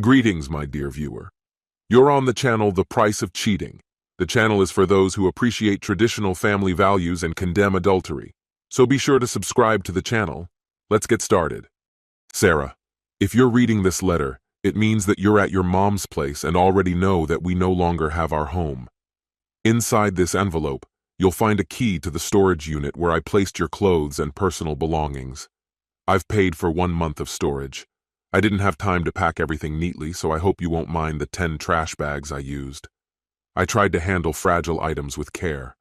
Greetings, my dear viewer. You're on the channel The Price of Cheating. The channel is for those who appreciate traditional family values and condemn adultery. So be sure to subscribe to the channel. Let's get started. Sarah, if you're reading this letter, it means that you're at your mom's place and already know that we no longer have our home. Inside this envelope, you'll find a key to the storage unit where I placed your clothes and personal belongings. I've paid for 1 month of storage. I didn't have time to pack everything neatly, so I hope you won't mind the 10 trash bags I used. I tried to handle fragile items with care.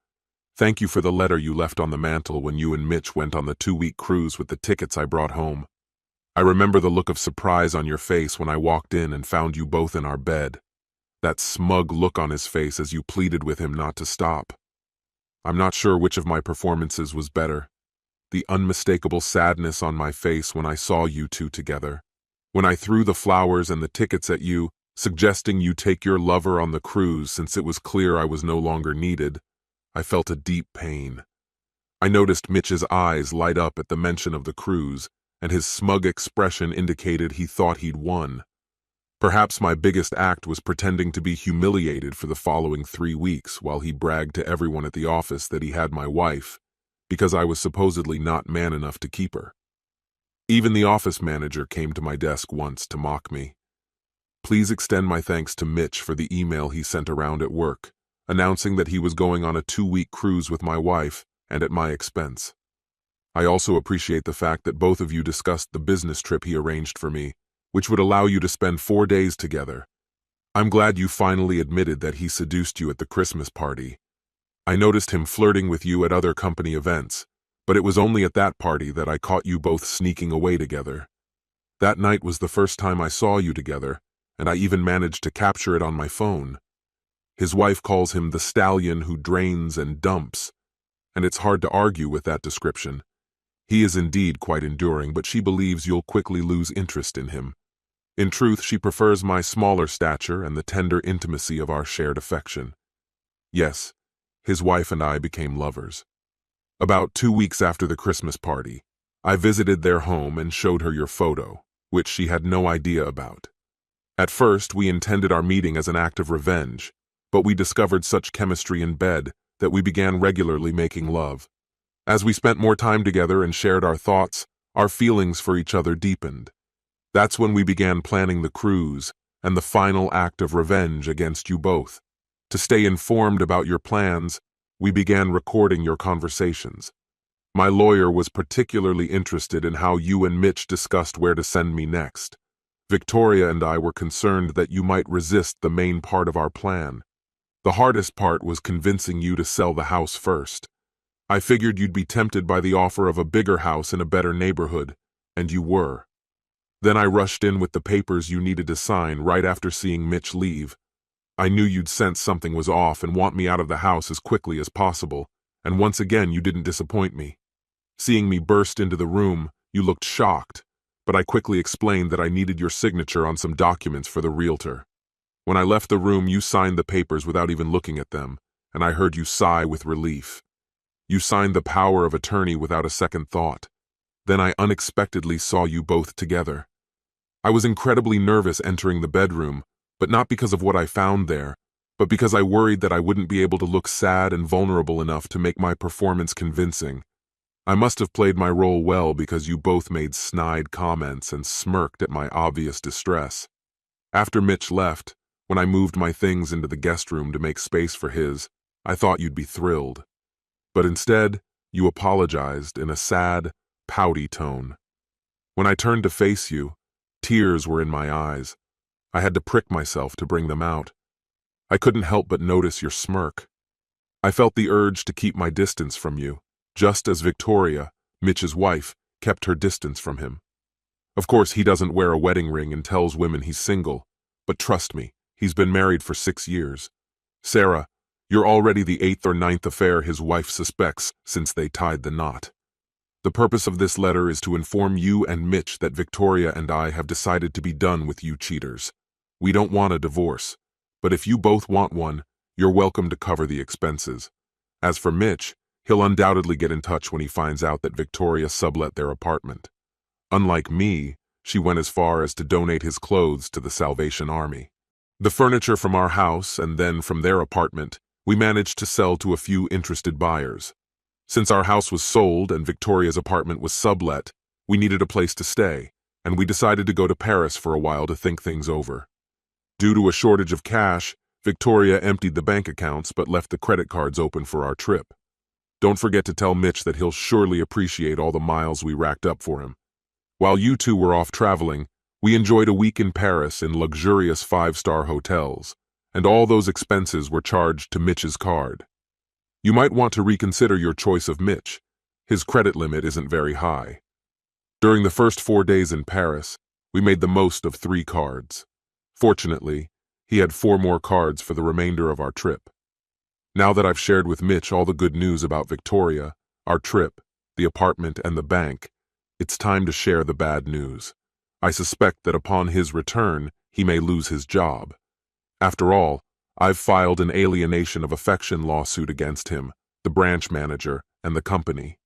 Thank you for the letter you left on the mantel when you and Mitch went on the 2-week cruise with the tickets I brought home. I remember the look of surprise on your face when I walked in and found you both in our bed. That smug look on his face as you pleaded with him not to stop. I'm not sure which of my performances was better. The unmistakable sadness on my face when I saw you two together. When I threw the flowers and the tickets at you, suggesting you take your lover on the cruise since it was clear I was no longer needed, I felt a deep pain. I noticed Mitch's eyes light up at the mention of the cruise, and his smug expression indicated he thought he'd won. Perhaps my biggest act was pretending to be humiliated for the following 3 weeks while he bragged to everyone at the office that he had my wife, because I was supposedly not man enough to keep her. Even the office manager came to my desk once to mock me. Please extend my thanks to Mitch for the email he sent around at work, announcing that he was going on a 2-week cruise with my wife and at my expense. I also appreciate the fact that both of you discussed the business trip he arranged for me, which would allow you to spend 4 days together. I'm glad you finally admitted that he seduced you at the Christmas party. I noticed him flirting with you at other company events, but it was only at that party that I caught you both sneaking away together. That night was the first time I saw you together, and I even managed to capture it on my phone. His wife calls him the stallion who drains and dumps, and it's hard to argue with that description. He is indeed quite enduring, but she believes you'll quickly lose interest in him. In truth, she prefers my smaller stature and the tender intimacy of our shared affection. Yes, his wife and I became lovers. About 2 weeks after the Christmas party, I visited their home and showed her your photo, which she had no idea about. At first, we intended our meeting as an act of revenge, but we discovered such chemistry in bed that we began regularly making love. As we spent more time together and shared our thoughts, our feelings for each other deepened. That's when we began planning the cruise and the final act of revenge against you both. To stay informed about your plans, we began recording your conversations. My lawyer was particularly interested in how you and Mitch discussed where to send me next. Victoria and I were concerned that you might resist the main part of our plan. The hardest part was convincing you to sell the house first. I figured you'd be tempted by the offer of a bigger house in a better neighborhood, and you were. Then I rushed in with the papers you needed to sign right after seeing Mitch leave. I knew you'd sense something was off and want me out of the house as quickly as possible, and once again you didn't disappoint me. Seeing me burst into the room, you looked shocked, but I quickly explained that I needed your signature on some documents for the realtor. When I left the room, you signed the papers without even looking at them, and I heard you sigh with relief. You signed the power of attorney without a second thought. Then I unexpectedly saw you both together. I was incredibly nervous entering the bedroom, but not because of what I found there, but because I worried that I wouldn't be able to look sad and vulnerable enough to make my performance convincing. I must have played my role well because you both made snide comments and smirked at my obvious distress. After Mitch left, when I moved my things into the guest room to make space for his, I thought you'd be thrilled. But instead, you apologized in a sad, pouty tone. When I turned to face you, tears were in my eyes. I had to prick myself to bring them out. I couldn't help but notice your smirk. I felt the urge to keep my distance from you, just as Victoria, Mitch's wife, kept her distance from him. Of course, he doesn't wear a wedding ring and tells women he's single, but trust me, he's been married for 6 years. Sarah, you're already the 8th or 9th affair his wife suspects since they tied the knot. The purpose of this letter is to inform you and Mitch that Victoria and I have decided to be done with you cheaters. We don't want a divorce, but if you both want one, you're welcome to cover the expenses. As for Mitch, he'll undoubtedly get in touch when he finds out that Victoria sublet their apartment. Unlike me, she went as far as to donate his clothes to the Salvation Army. The furniture from our house and then from their apartment, we managed to sell to a few interested buyers. Since our house was sold and Victoria's apartment was sublet, we needed a place to stay, and we decided to go to Paris for a while to think things over. Due to a shortage of cash, Victoria emptied the bank accounts but left the credit cards open for our trip. Don't forget to tell Mitch that he'll surely appreciate all the miles we racked up for him. While you two were off traveling, we enjoyed a week in Paris in luxurious 5-star hotels, and all those expenses were charged to Mitch's card. You might want to reconsider your choice of Mitch. His credit limit isn't very high. During the first 4 days in Paris, we made the most of 3 cards. Fortunately, he had 4 more cards for the remainder of our trip. Now that I've shared with Mitch all the good news about Victoria, our trip, the apartment, and the bank, it's time to share the bad news. I suspect that upon his return, he may lose his job. After all, I've filed an alienation of affection lawsuit against him, the branch manager, and the company.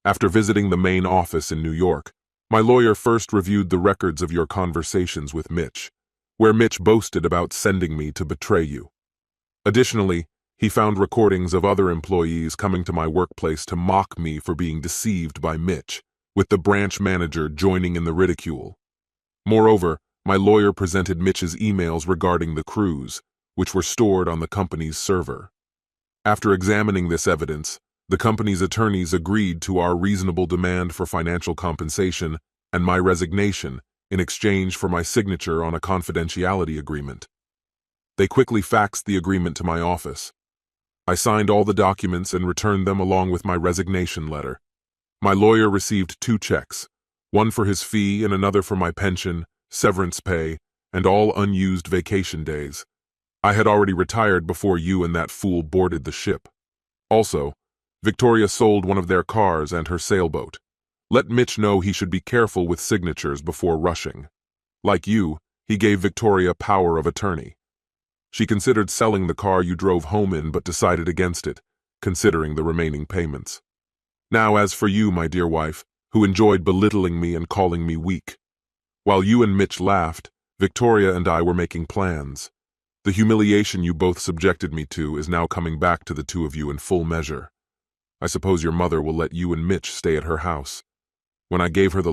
After visiting the main office in New York, my lawyer first reviewed the records of your conversations with Mitch, where Mitch boasted about sending me to betray you. Additionally, he found recordings of other employees coming to my workplace to mock me for being deceived by Mitch, with the branch manager joining in the ridicule. Moreover, my lawyer presented Mitch's emails regarding the cruise, which were stored on the company's server. After examining this evidence, the company's attorneys agreed to our reasonable demand for financial compensation and my resignation in exchange for my signature on a confidentiality agreement. They quickly faxed the agreement to my office. I signed all the documents and returned them along with my resignation letter. My lawyer received 2 checks, one for his fee and another for my pension, severance pay, and all unused vacation days. I had already retired before you and that fool boarded the ship. Also, Victoria sold one of their cars and her sailboat. Let Mitch know he should be careful with signatures before rushing. Like you, he gave Victoria power of attorney. She considered selling the car you drove home in but decided against it, considering the remaining payments. Now as for you, my dear wife, who enjoyed belittling me and calling me weak. While you and Mitch laughed, Victoria and I were making plans. The humiliation you both subjected me to is now coming back to the 2 of you in full measure. I suppose your mother will let you and Mitch stay at her house. When I gave her the